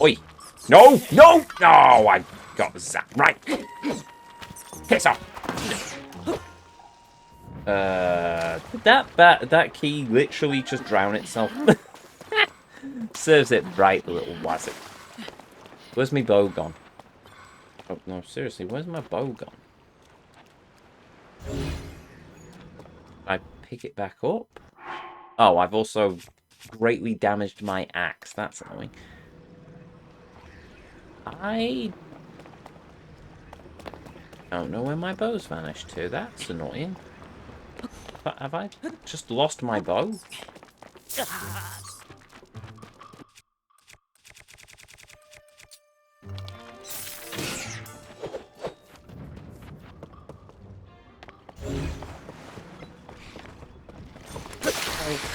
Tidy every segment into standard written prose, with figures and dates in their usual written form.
Oi! No! No! No! I got zapped. Right. Piss off. Did that key literally just drown itself? Serves it right, the little wazzock. Where's my bow gone? Oh, no, seriously, where's my bow gone? I pick it back up? Oh, I've also greatly damaged my axe. That's annoying. I don't know where my bow's vanished to. That's annoying. But have I just lost my bow?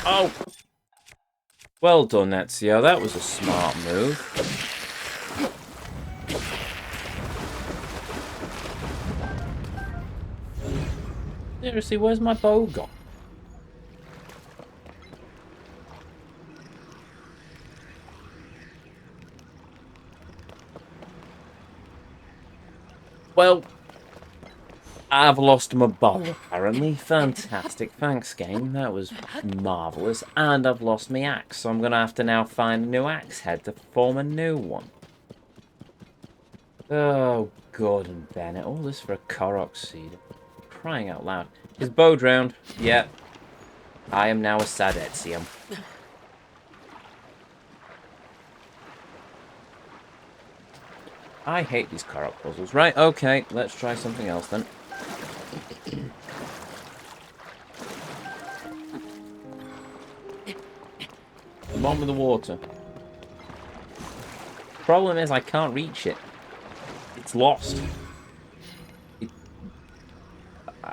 Oh! Well done, Ezio. That was a smart move. Seriously, where's my bow gone? Well, I've lost my bow, apparently. Fantastic. Thanks, game. That was marvellous. And I've lost my axe, so I'm going to have to now find a new axe head to form a new one. Oh, Gordon Bennett. All this for a Korok seed. Crying out loud. His bow drowned. Yeah. I am now a sad Ezio. I hate these Korok puzzles. Right, okay. Let's try something else then. The bottom of the water. Problem is I can't reach it. It's lost.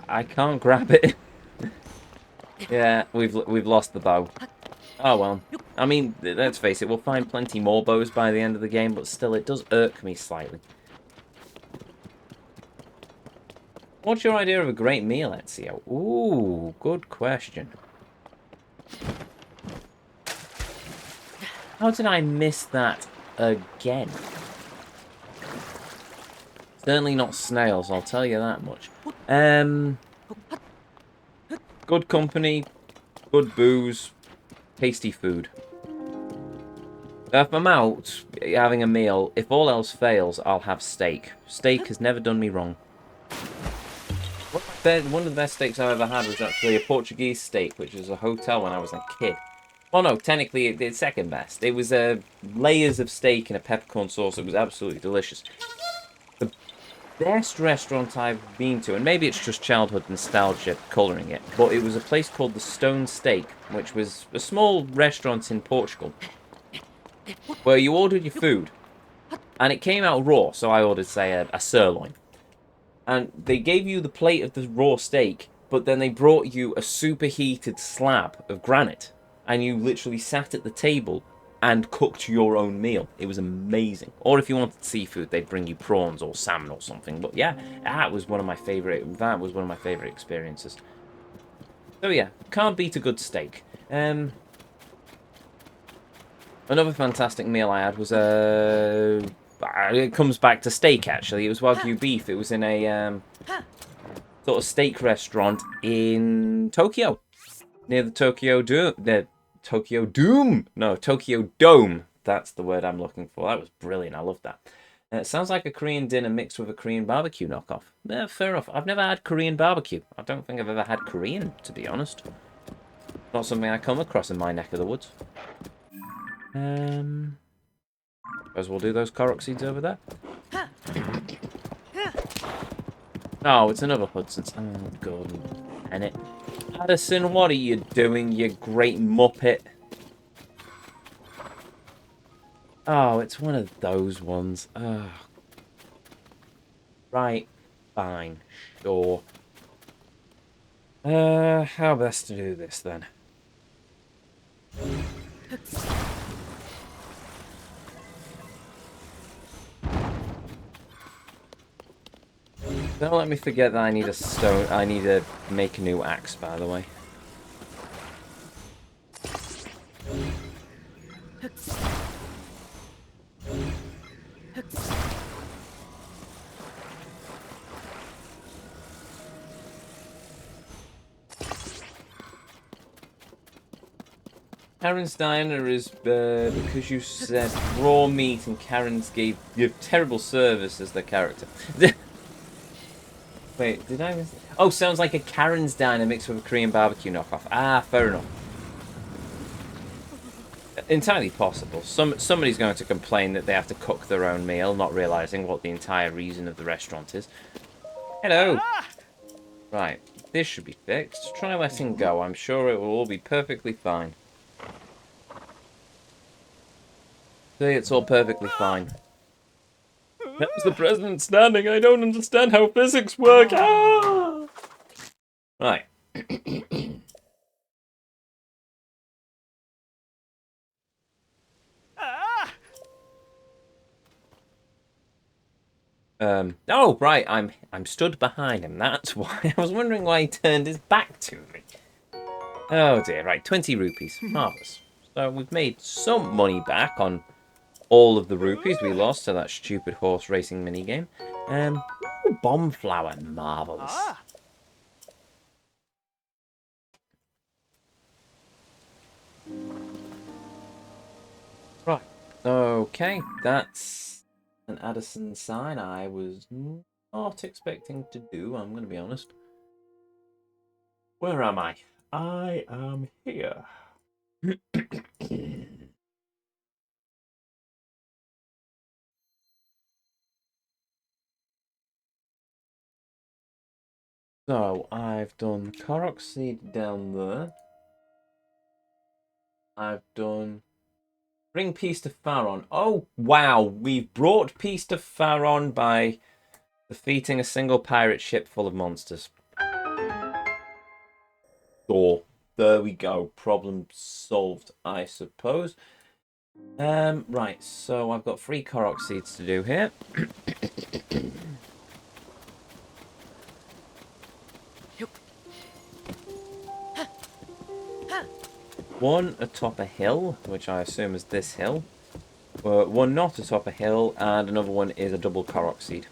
I can't grab it. Yeah, we've lost the bow. Oh well. I mean, let's face it, we'll find plenty more bows by the end of the game, but still, it does irk me slightly. What's your idea of a great meal, Ezio? Ooh, good question. How did I miss that again? Certainly not snails, I'll tell you that much. Good company, good booze, tasty food. If I'm out having a meal, if all else fails, I'll have steak. Steak has never done me wrong. One of the best steaks I've ever had was actually a Portuguese steak, which was a hotel when I was a kid. Well, no, technically it's second best. It was layers of steak in a peppercorn sauce. It was absolutely delicious. The best restaurant I've been to, and maybe it's just childhood nostalgia colouring it, but it was a place called the Stone Steak, which was a small restaurant in Portugal, where you ordered your food, and it came out raw, so I ordered, say, a sirloin. And they gave you the plate of the raw steak, but then they brought you a superheated slab of granite, and you literally sat at the table and cooked your own meal. It was amazing. Or if you wanted seafood, they'd bring you prawns or salmon or something. But yeah, that was one of my favorite experiences. So yeah, can't beat a good steak. Another fantastic meal I had was it comes back to steak, actually. It was Wagyu beef. It was in a sort of steak restaurant in Tokyo, near the Tokyo Dome. That's the word I'm looking for. That was brilliant. I loved that. It sounds like a Korean dinner mixed with a Korean barbecue knockoff. Yeah, fair enough. I've never had Korean barbecue. I don't think I've ever had Korean, to be honest. Not something I come across in my neck of the woods. Suppose we'll do those Korok seeds over there. Oh, it's another Hudson's. Oh, Gordon Bennett. Addison, what are you doing, you great muppet? Oh, it's one of those ones. Oh. Right, fine, sure. How best to do this then? Don't let me forget that I need a stone. I need to make a new axe, by the way. Karen's Diner is because you said raw meat and Karen's gave you terrible service as their character. Wait, did I miss? Oh, sounds like a Karen's Diner mixed with a Korean barbecue knockoff. Ah, fair enough. Entirely possible. Somebody's going to complain that they have to cook their own meal, not realizing what the entire reason of the restaurant is. Hello. Right, this should be fixed. Try letting go. I'm sure it will all be perfectly fine. See, it's all perfectly fine. That was the president standing. I don't understand how physics work. Ah! Right. Oh, right. I'm stood behind him. That's why. I was wondering why he turned his back to me. Oh dear. Right, 20 rupees. Marvelous. So we've made some money back on all of the rupees we lost to that stupid horse racing minigame. Bomb flower. Marvelous. Right. Okay, that's an Addison sign I was not expecting to do, I'm going to be honest. Where am I? I am here. So, I've done Korok Seed down there. I've done Bring Peace to Faron. Oh, wow. We've brought peace to Faron by defeating a single pirate ship full of monsters. Oh, there we go. Problem solved, I suppose. Right, so I've got 3 Korok seeds to do here. One atop a hill, which I assume is this hill. One not atop a hill, and another one is a double Korok seed.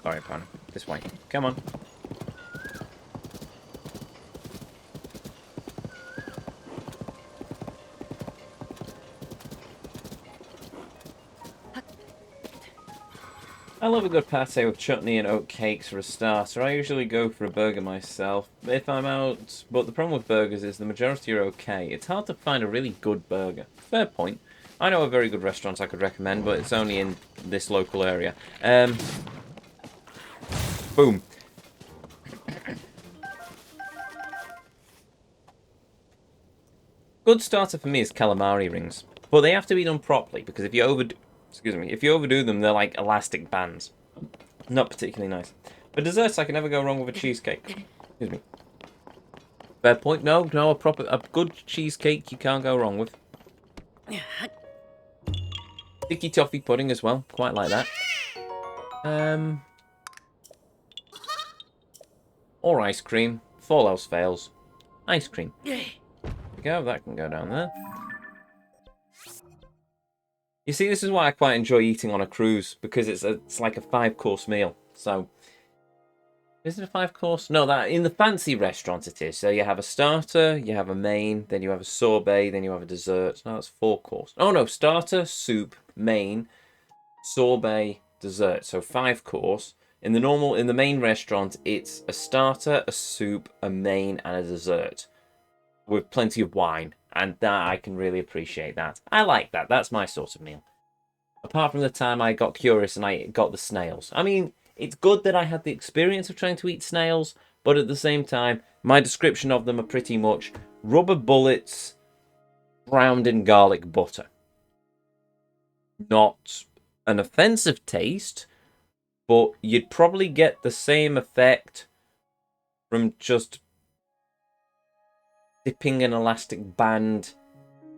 Sorry, Pan. This way. Come on. I love a good pate with chutney and oat cakes for a starter. I usually go for a burger myself if I'm out, but the problem with burgers is the majority are okay. It's hard to find a really good burger. Fair point. I know a very good restaurant I could recommend, but it's only in this local area. Boom. Good starter for me is calamari rings, but they have to be done properly because if you overdo them, they're like elastic bands. Not particularly nice. For desserts, I can never go wrong with a cheesecake. Excuse me. Fair point. No, a good cheesecake you can't go wrong with. Sticky toffee pudding as well, quite like that. Or ice cream. If all else fails, ice cream. There we go. That can go down there. You see, this is why I quite enjoy eating on a cruise because it's like a 5-course meal. So, is it a 5-course? No, that in the fancy restaurant it is. So you have a starter, you have a main, then you have a sorbet, then you have a dessert. No, that's 4-course. Oh no, starter, soup, main, sorbet, dessert. So 5-course. In the main restaurant, it's a starter, a soup, a main, and a dessert with plenty of wine. And that I can really appreciate that. I like that. That's my sort of meal. Apart from the time I got curious and I got the snails. I mean, it's good that I had the experience of trying to eat snails, but at the same time, my description of them are pretty much rubber bullets browned in garlic butter. Not an offensive taste, but you'd probably get the same effect from just dipping an elastic band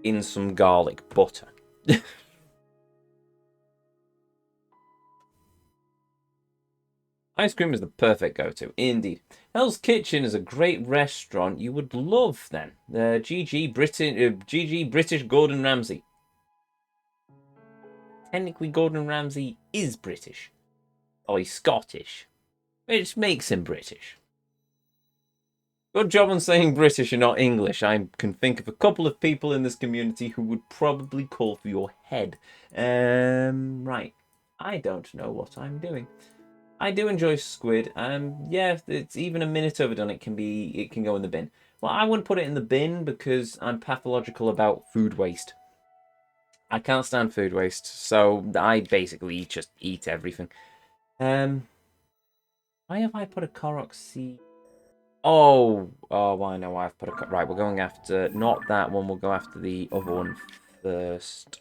in some garlic butter. Ice cream is the perfect go-to, indeed. Hell's Kitchen is a great restaurant you would love, then. GG British Gordon Ramsay. Technically, Gordon Ramsay is British. Oh, he's Scottish. Which makes him British. Good job on saying British and not English. I can think of a couple of people in this community who would probably call for your head. Right. I don't know what I'm doing. I do enjoy squid. Yeah, it's even a minute overdone. It can go in the bin. Well, I wouldn't put it in the bin because I'm pathological about food waste. I can't stand food waste, so I basically just eat everything. Um, why have I put a Korok seed? Oh, why no? I've put a right. We're going after not that one. We'll go after the other one first.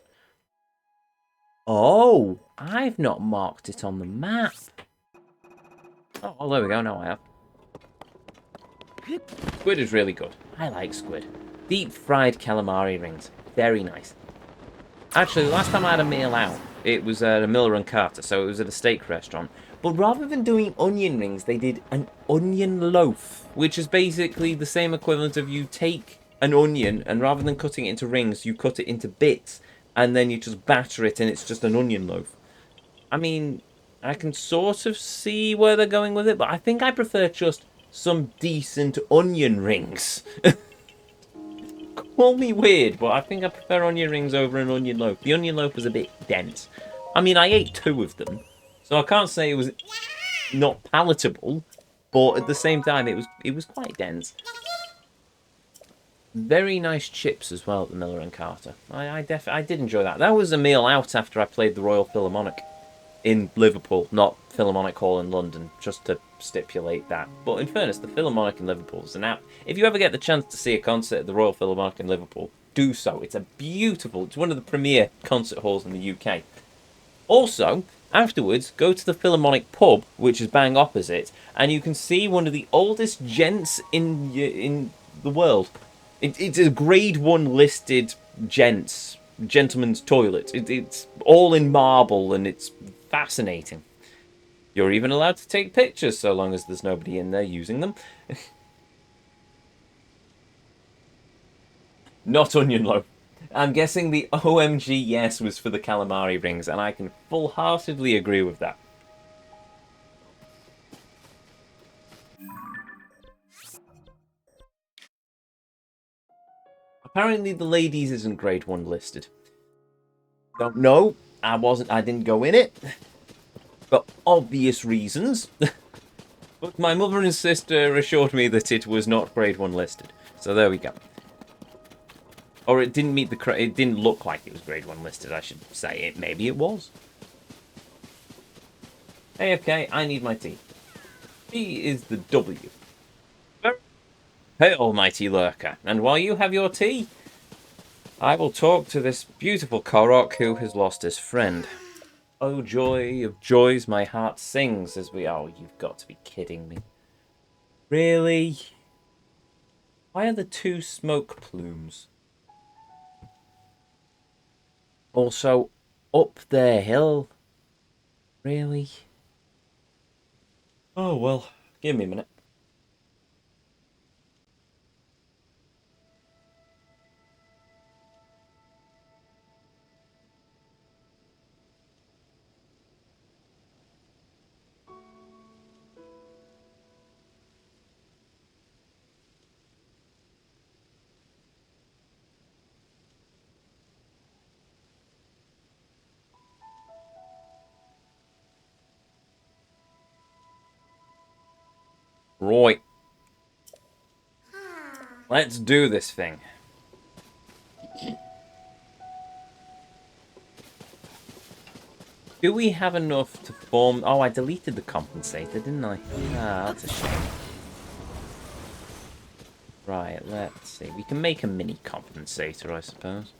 Oh, I've not marked it on the map. Oh, there we go. Now I have. Squid is really good. I like squid. Deep fried calamari rings. Very nice. Actually, the last time I had a meal out, it was at a Miller and Carter, so it was at a steak restaurant. But rather than doing onion rings, they did an onion loaf, which is basically the same equivalent of you take an onion and rather than cutting it into rings, you cut it into bits and then you just batter it and it's just an onion loaf. I mean, I can sort of see where they're going with it, but I think I prefer just some decent onion rings. Call me weird, but I think I prefer onion rings over an onion loaf. The onion loaf was a bit dense. I mean, I ate two of them, so I can't say it was not palatable, but at the same time, it was quite dense. Very nice chips as well at the Miller and Carter. I did enjoy that. That was a meal out after I played the Royal Philharmonic in Liverpool, not Philharmonic Hall in London, just to stipulate that. But in fairness, the Philharmonic in Liverpool is an app. If you ever get the chance to see a concert at the Royal Philharmonic in Liverpool, do so. It's it's one of the premier concert halls in the UK. Also, afterwards, go to the Philharmonic pub, which is bang opposite, and you can see one of the oldest gents in the world. It's a grade 1 listed gentleman's toilet. It's all in marble and it's fascinating. You're even allowed to take pictures so long as there's nobody in there using them. Not onion loaf. I'm guessing the OMG yes was for the calamari rings, and I can full-heartedly agree with that. Apparently the ladies isn't grade 1 listed. Don't know. I didn't go in it. For obvious reasons. But my mother and sister assured me that it was not grade 1 listed. So there we go. Or it didn't meet the... It didn't look like it was grade 1 listed, I should say. Maybe it was. AFK, I need my tea. T is the W. Hey, almighty lurker. And while you have your tea, I will talk to this beautiful Korok who has lost his friend. Oh, joy of joys, my heart sings as we... Oh, you've got to be kidding me. Really? Why are there two smoke plumes? Also, up the hill. Really? Oh, well, give me a minute. Right. Let's do this thing. Do we have enough to form... Oh, I deleted the compensator, didn't I? Ah, that's a shame. Right, let's see. We can make a mini compensator, I suppose.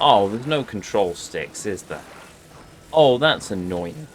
Oh, there's no control sticks, is there? Oh, that's annoying.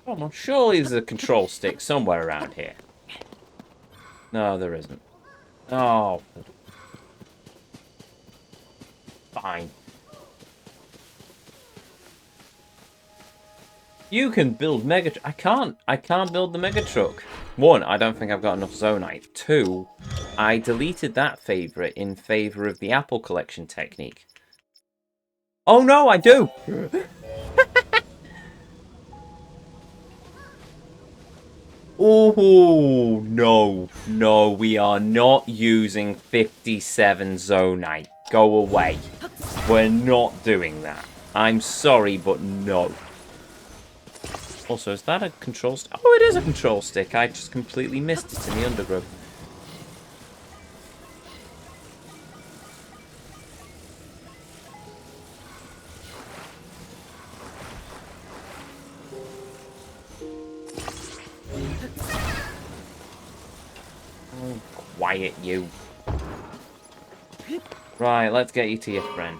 Come on, surely there's a control stick somewhere around here. No, there isn't. Oh, fine. You can build Mega... I can't. I can't build the Mega Truck. One, I don't think I've got enough Zonite. Two, I deleted that favourite in favour of the Apple Collection technique. Oh no, I do! Oh, no. No, we are not using 57 Zonite. Go away. We're not doing that. I'm sorry, but no. Also, is that a control stick? Oh, it is a control stick. I just completely missed it in the undergrowth. Oh, quiet, you. Right, let's get you to your friend.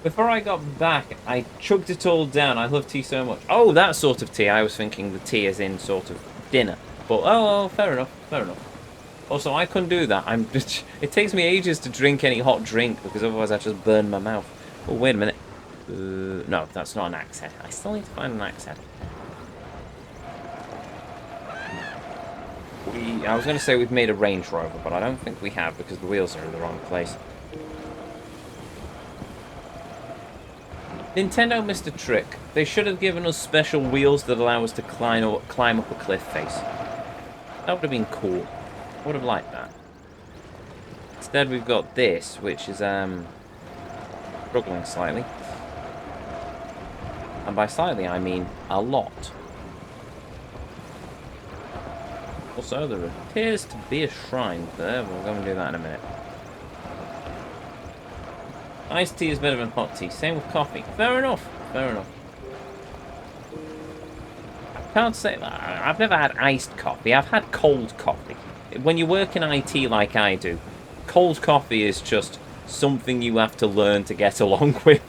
Before I got back, I chugged it all down. I love tea so much. Oh, that sort of tea. I was thinking the tea is in sort of dinner. But, oh, fair enough. Fair enough. Also, I couldn't do that. It takes me ages to drink any hot drink because otherwise I just burn my mouth. Oh, wait a minute. No, that's not an axe head. I still need to find an axe head. I was going to say we've made a Range Rover, but I don't think we have because the wheels are in the wrong place. Nintendo missed a trick. They should have given us special wheels that allow us to climb up a cliff face. That would have been cool. I would have liked that. Instead we've got this, which is struggling slightly. And by slightly I mean a lot. Also, there appears to be a shrine there. We'll go and do that in a minute. Iced tea is better than hot tea. Same with coffee. Fair enough. Fair enough. I can't say that. I've never had iced coffee. I've had cold coffee. When you work in IT like I do, cold coffee is just something you have to learn to get along with.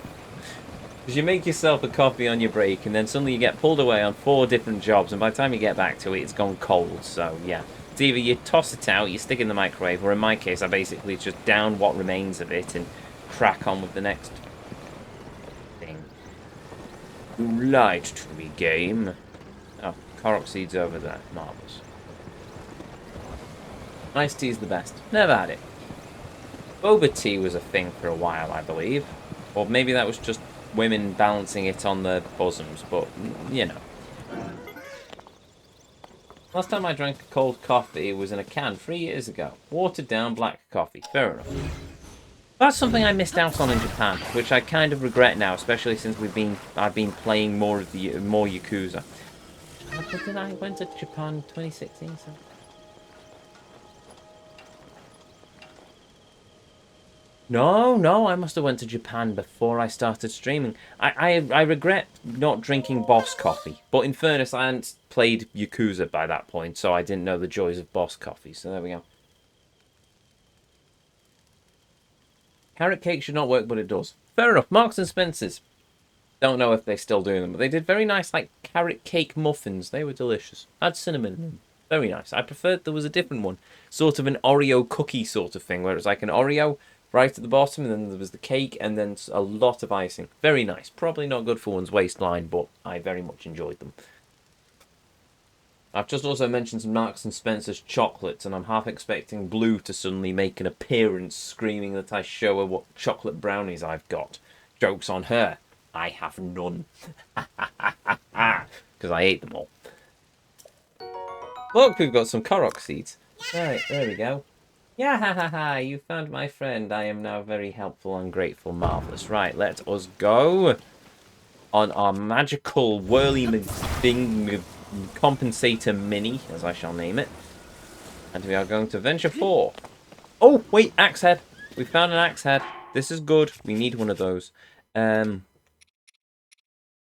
Because you make yourself a coffee on your break, and then suddenly you get pulled away on 4 different jobs, and by the time you get back to it, it's gone cold. So, yeah. It's either you toss it out, you stick it in the microwave, or in my case, I basically just down what remains of it and crack on with the next thing. You lied to me, game. Oh, Korok seeds over there. Marvellous. Iced tea is the best. Never had it. Boba tea was a thing for a while, I believe. Or maybe that was just women balancing it on their bosoms, but, you know. Last time I drank a cold coffee was in a can 3 years ago. Watered down black coffee. Fair enough. That's something I missed out on in Japan, which I kind of regret now, especially since I've been playing more Yakuza. But then I went to Japan in 2016, so... No, I must have went to Japan before I started streaming. I regret not drinking Boss coffee, but in fairness, I hadn't played Yakuza by that point, so I didn't know the joys of Boss coffee, so there we go. Carrot cake should not work, but it does. Fair enough. Marks and Spencer's. Don't know if they still do them, but they did very nice, like, carrot cake muffins. They were delicious. Had cinnamon in them. Very nice. I preferred there was a different one. Sort of an Oreo cookie sort of thing, where it was like an Oreo right at the bottom, and then there was the cake, and then a lot of icing. Very nice. Probably not good for one's waistline, but I very much enjoyed them. I've just also mentioned some Marks and Spencer's chocolates, and I'm half expecting Blue to suddenly make an appearance screaming that I show her what chocolate brownies I've got. Joke's on her. I have none. Because I ate them all. Look, we've got some Korok seeds. Right, there we go. Yeah, ha ha ha, you found my friend. I am now very helpful and grateful. Marvellous. Right, let us go on our magical whirly thing compensator mini, as I shall name it. And we are going to venture 4. Oh, wait, axe head. We found an axe head. This is good. We need one of those.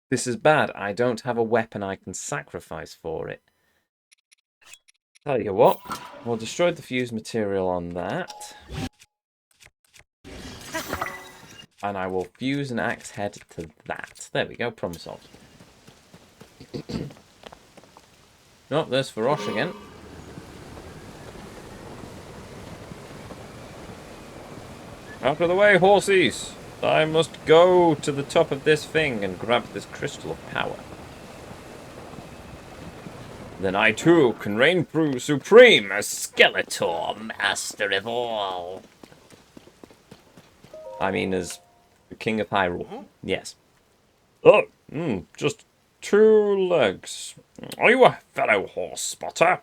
This is bad. I don't have a weapon I can sacrifice for it. Tell you what, we'll destroy the fused material on that. And I will fuse an axe head to that. There we go, problem solved. Oh, there's Farosh again. Out of the way, horsies! I must go to the top of this thing and grab this crystal of power. Then I too can reign supreme as Skeletor, master of all. I mean, as the king of Hyrule. Yes. Oh, just 2 legs. Are you a fellow horse spotter?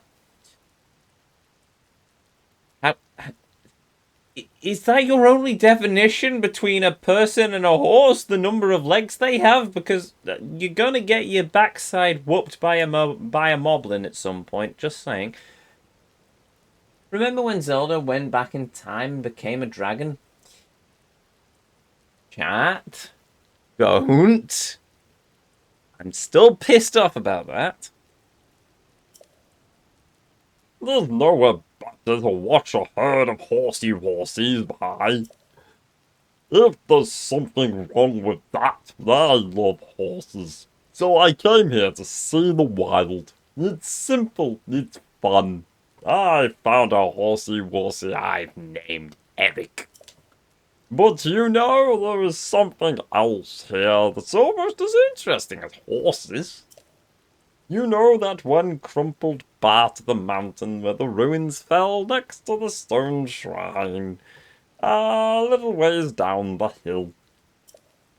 Is that your only definition between a person and a horse? The number of legs they have? Because you're gonna get your backside whooped by a moblin at some point. Just saying. Remember when Zelda went back in time and became a dragon? Chat. Don't. I'm still pissed off about that. There's nowhere better to watch a herd of horsies by. If there's something wrong with that, I love horses. So I came here to see the wild. It's simple, it's fun. I found a horsey I've named Eric. But you know, there is something else here that's almost as interesting as horses. You know that one crumpled part of the mountain where the ruins fell next to the stone shrine? A little ways down the hill.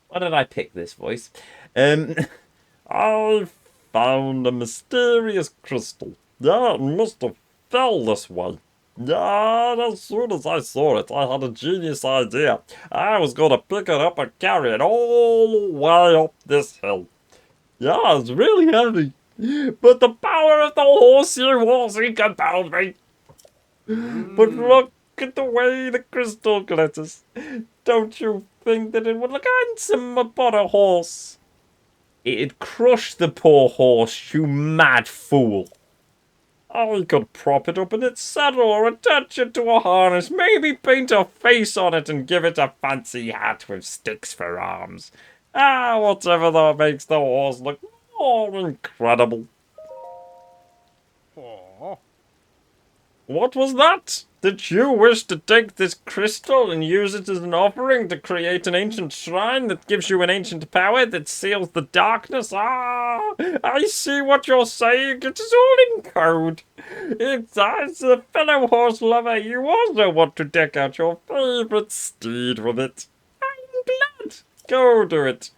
Why did I pick this voice? I found a mysterious crystal. Yeah, it must have fell this way. Yeah, as soon as I saw it, I had a genius idea. I was going to pick it up and carry it all the way up this hill. Yeah, it's really heavy. But the power of the horsey compelled me. But look at the way the crystal glitters. Don't you think that it would look handsome upon a horse? It'd crush the poor horse, you mad fool. I could prop it up in its saddle or attach it to a harness, maybe paint a face on it and give it a fancy hat with sticks for arms. Whatever that makes the horse look more incredible. Aww. What was that? Did you wish to take this crystal and use it as an offering to create an ancient shrine that gives you an ancient power that seals the darkness? I see what you're saying. It is all in code. It's as a fellow horse lover, you also want to deck out your favorite steed with it. I'm glad. Go do it.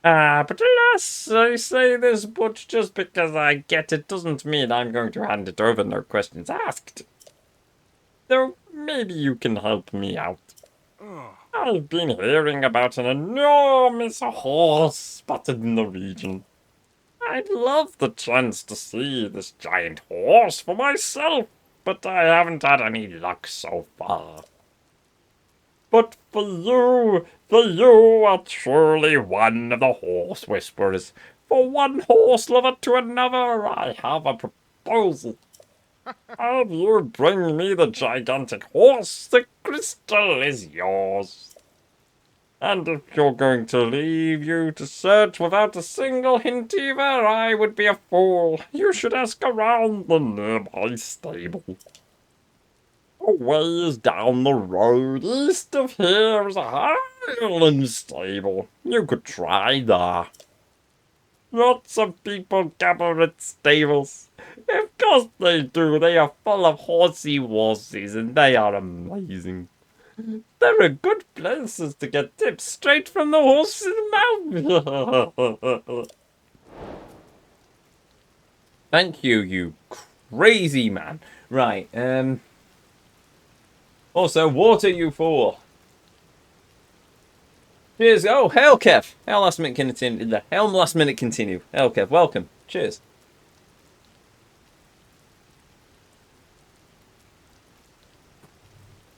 But alas, I say this, but just because I get it doesn't mean I'm going to hand it over, no questions asked. Though maybe you can help me out. I've been hearing about an enormous horse spotted in the region. I'd love the chance to see this giant horse for myself, but I haven't had any luck so far. But for you are truly one of the horse whisperers. For one horse lover to another, I have a proposal. Have you bring me the gigantic horse, the crystal is yours. And if you're going to leave you to search without a single hint either, I would be a fool. You should ask around the nearby stable. A ways down the road, east of here, is a Highland stable. You could try there. Lots of people gather at stables. Of course they do. They are full of horses, and they are amazing. There are good places to get tips straight from the horse's mouth. Thank you, you crazy man. Right, Also, water, you fool. Cheers. Oh, hail, Kev. Hail last minute continue. Helm last minute continue. Hail, Kev. Welcome. Cheers.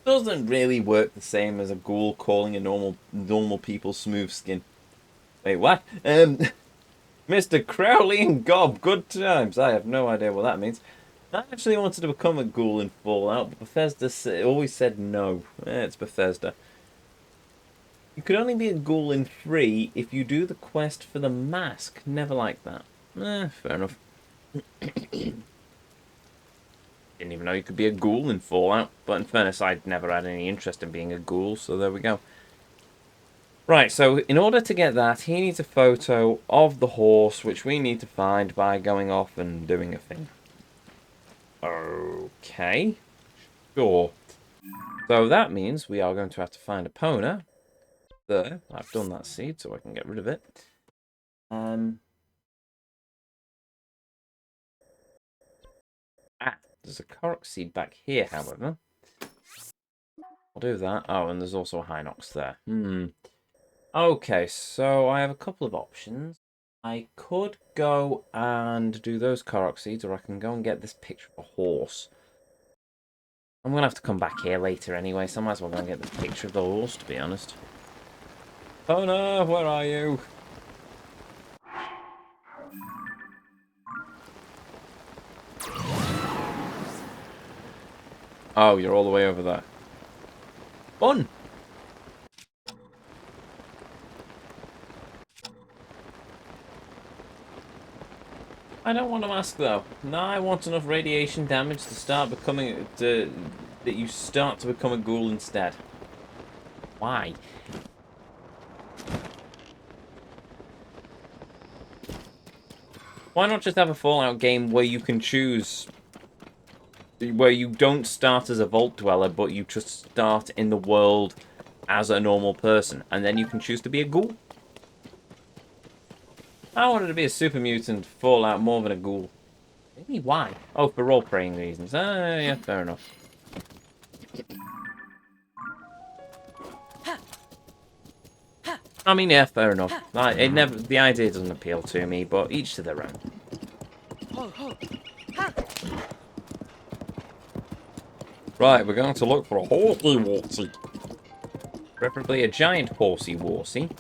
Doesn't really work the same as a ghoul calling a normal people smooth skin. Wait, what? Mr. Crowley and Gob, good times. I have no idea what that means. I actually wanted to become a ghoul in Fallout, but Bethesda always said no. It's Bethesda. You could only be a ghoul in 3 if you do the quest for the mask. Never like that. Fair enough. Didn't even know you could be a ghoul in Fallout. But in fairness, I'd never had any interest in being a ghoul, so there we go. Right, so in order to get that, he needs a photo of the horse, which we need to find by going off and doing a thing. Okay. Sure. So that means we are going to have to find Epona. There. I've done that seed, so I can get rid of it. There's a Korok seed back here, however. I'll do that. Oh, and there's also a Hinox there. Okay, so I have a couple of options. I could go and do those Korok seeds, or I can go and get this picture of a horse. I'm going to have to come back here later anyway, so I might as well go and get this picture of the horse, to be honest. Oh no, where are you? Oh, you're all the way over there. Fun! I don't want to mask though. No, I want enough radiation damage to start becoming that you start to become a ghoul instead. Why? Why not just have a Fallout game where you can choose, where you don't start as a Vault Dweller, but you just start in the world as a normal person, and then you can choose to be a ghoul? I wanted to be a super mutant Fallout more than a ghoul. Maybe why? Oh, for role-playing reasons. Yeah, fair enough. I mean, yeah, fair enough. The idea doesn't appeal to me, but each to their own. Right, we're going to look for a horsey-worsey. Preferably a giant horsey-worsey.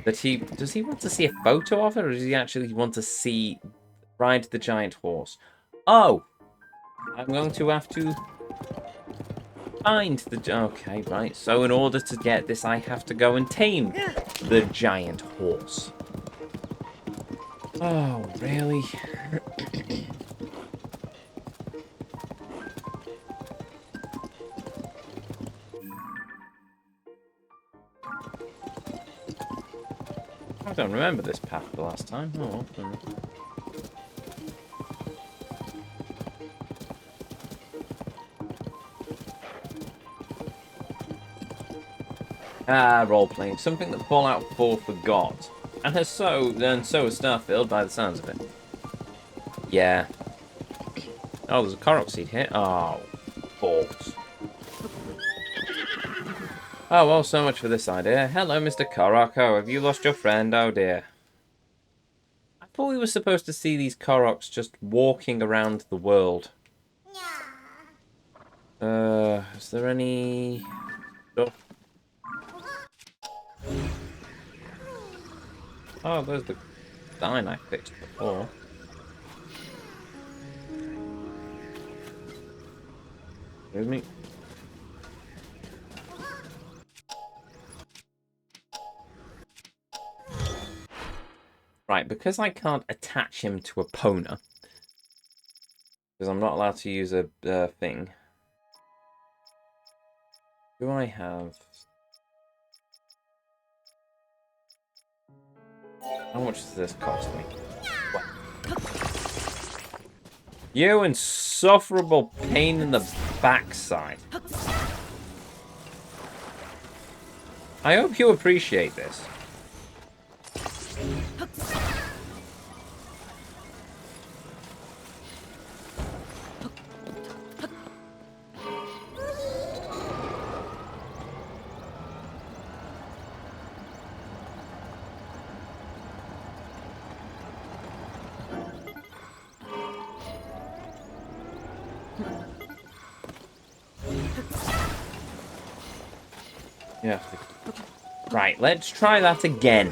Does he want to see a photo of it, or does he actually want to ride the giant horse? Oh! I'm going to have to find the... Okay, right. So in order to get this, I have to go and tame the giant horse. Oh, really? I don't remember this path the last time. Oh, well. Role-playing. Something that Fallout 4 forgot. And so has Starfield, by the sounds of it. Yeah. Oh, there's a Korok seed here. Oh, balls. Oh, well, so much for this idea. Hello, Mr. Korok. Oh, have you lost your friend? Oh, dear. I thought we were supposed to see these Koroks just walking around the world. Is there any stuff? Oh, there's the sign I fixed before. Excuse me. Right, because I can't attach him to a Epona, because I'm not allowed to use a thing. Do I have... How much does this cost me? What? You insufferable pain in the backside. I hope you appreciate this. Yeah. Right, let's try that again.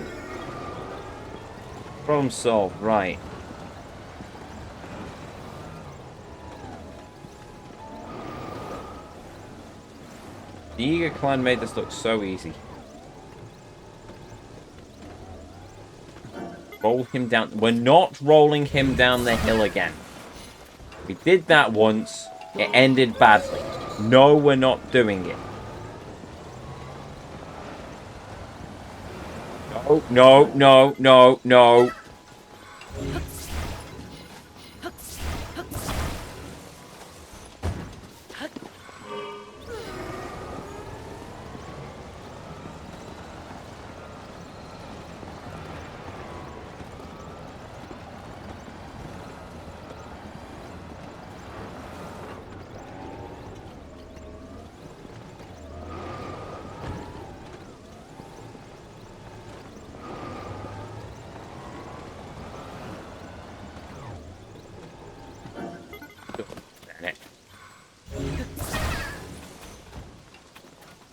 Problem solved, right. The Eager Clan made this look so easy. Roll him down. We're not rolling him down the hill again. We did that once. It ended badly. No, we're not doing it. No, no, no, no, no.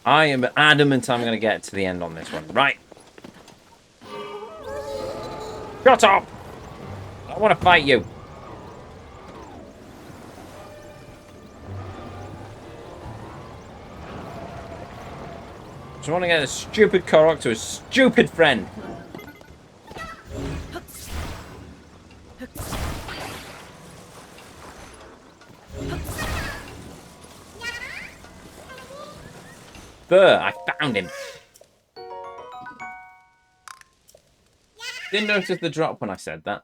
I am adamant I'm going to get to the end on this one. Right. Shut up! I want to fight you. Just want to get a stupid Korok to a stupid friend. There, I found him. Didn't notice the drop when I said that.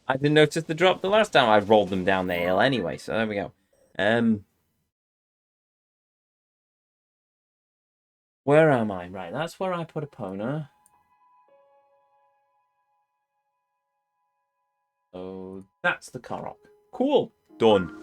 I didn't notice the drop the last time I rolled them down the hill anyway, so there we go. Where am I? Right, that's where I put Epona. Oh, that's the Korok. Cool. Done.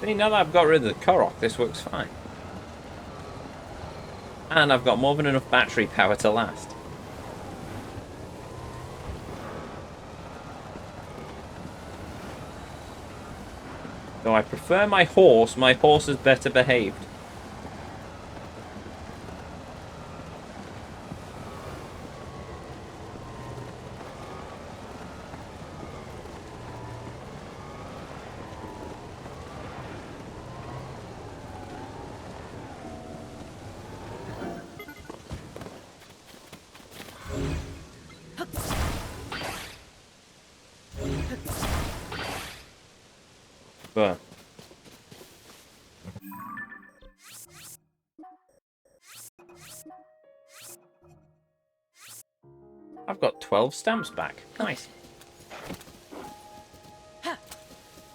See, now that I've got rid of the Korok, this works fine. And I've got more than enough battery power to last. Though I prefer my horse is better behaved. But I've got 12 stamps back. Nice.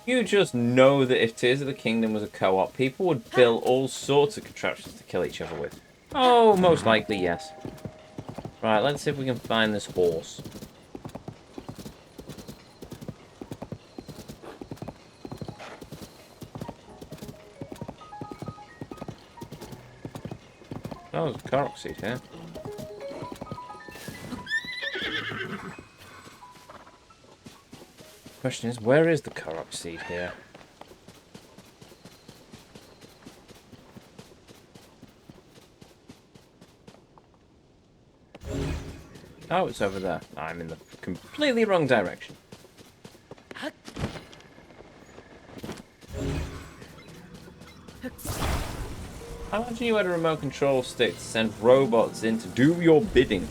You just know that if Tears of the Kingdom was a co-op, people would build all sorts of contraptions to kill each other with. Oh, most likely, yes. Right, let's see if we can find this horse. Oh, there's a Korok seed here. Question is, where is the Korok seed here? Oh, it's over there. I'm in the completely wrong direction. I imagine you had a remote control stick to send robots in to do your bidding.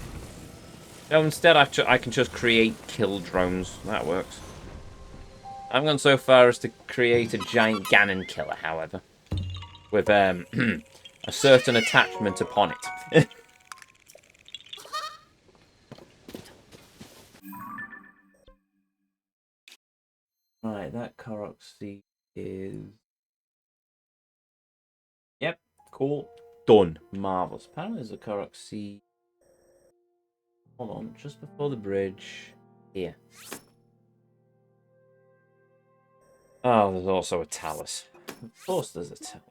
No, instead I can just create kill drones. That works. I've gone so far as to create a giant Ganon killer, however. With a certain attachment upon it. Right, that Korok seed is... Yep, cool. Done. Marvellous. Apparently there's a Korok seed... Hold on, just before the bridge. Here. Oh, there's also a talus. Of course there's a talus.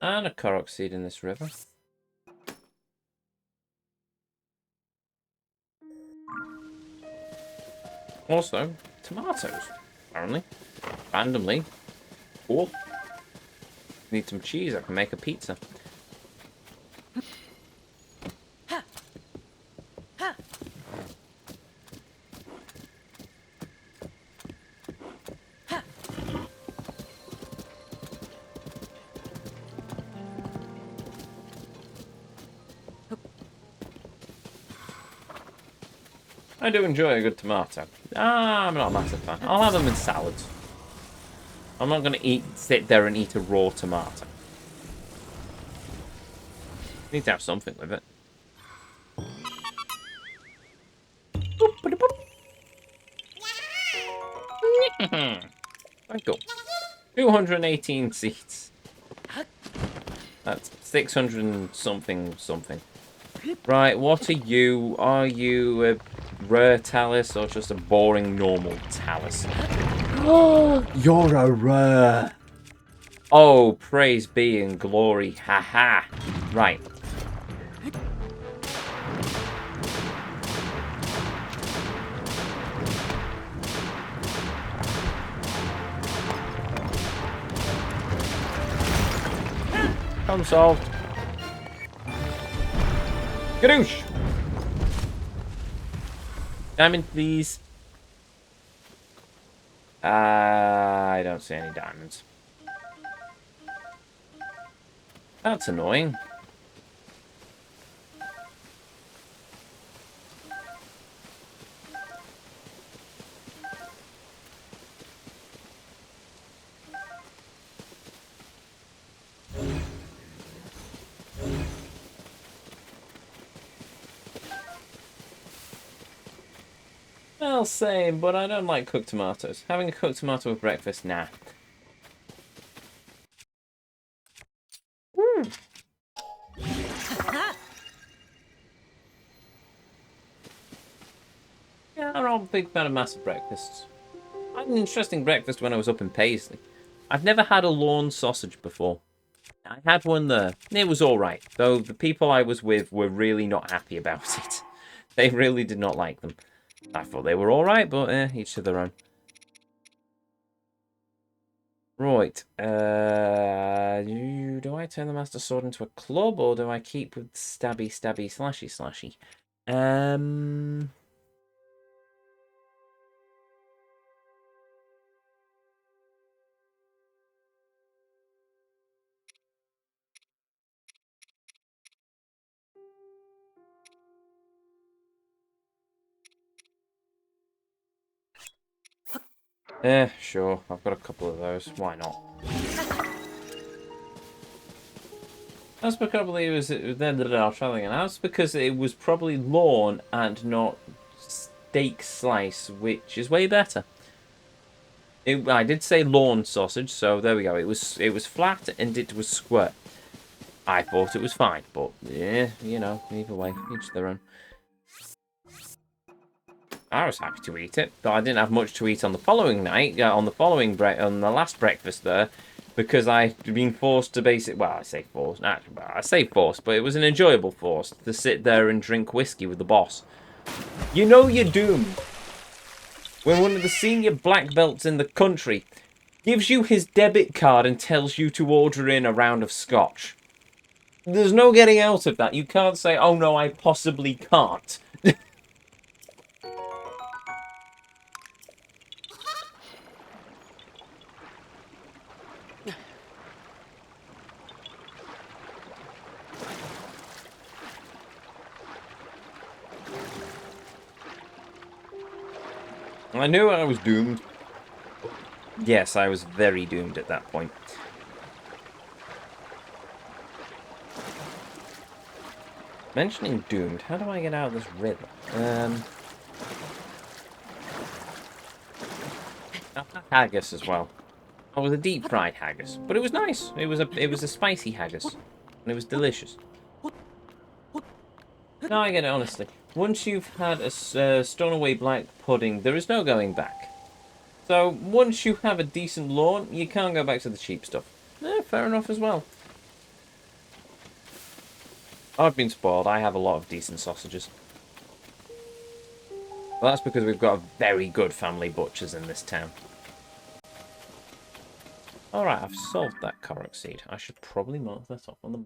And a Korok seed in this river. Also, tomatoes. Apparently. Randomly. Cool. Need some cheese, I can make a pizza. I do enjoy a good tomato. I'm not a massive fan. I'll have them in salads. I'm not going to sit there and eat a raw tomato. Need to have something with it. Thank you. 218 seats. That's 600 and something. Right, what are you? Are you a rare talus or just a boring normal talus? Oh, you're a rare. Oh, praise be and glory. Haha. Right. Problem solved. Gadoosh! Diamond, please. I don't see any diamonds. That's annoying. Well, same, but I don't like cooked tomatoes. Having a cooked tomato with breakfast, nah. Yeah, I'm not a big fan of massive breakfasts. I had an interesting breakfast when I was up in Paisley. I've never had a lawn sausage before. I had one there. It was alright, though the people I was with were really not happy about it. They really did not like them. I thought they were alright, but each to their own. Right. Do I turn the Master Sword into a club, or do I keep with stabby, slashy? Sure. I've got a couple of those. Why not? That's probably I'll try that again. That's because it was probably lawn and not steak slice, which is way better. I did say lawn sausage, so there we go. It was flat and it was square. I thought it was fine, but yeah, you know, either way, each their own. I was happy to eat it, but I didn't have much to eat on the following night, on the last breakfast there, because I'd been forced to well, I say forced, I say forced, but it was an enjoyable force to sit there and drink whiskey with the boss. You know you're doomed when one of the senior black belts in the country gives you his debit card and tells you to order in a round of scotch. There's no getting out of that. You can't say, oh no, I possibly can't. I knew I was doomed. Yes, I was very doomed at that point. Mentioning doomed, how do I get out of this river? I had haggis as well. I was a deep fried haggis, but it was nice. It was a spicy haggis, and it was delicious. No, I get it honestly. Once you've had a Stornoway Black Pudding, there is no going back. So once you have a decent lawn, you can't go back to the cheap stuff. Fair enough as well. I've been spoiled. I have a lot of decent sausages. Well, that's because we've got a very good family butchers in this town. Alright, I've solved that Korok seed. I should probably mark that off on the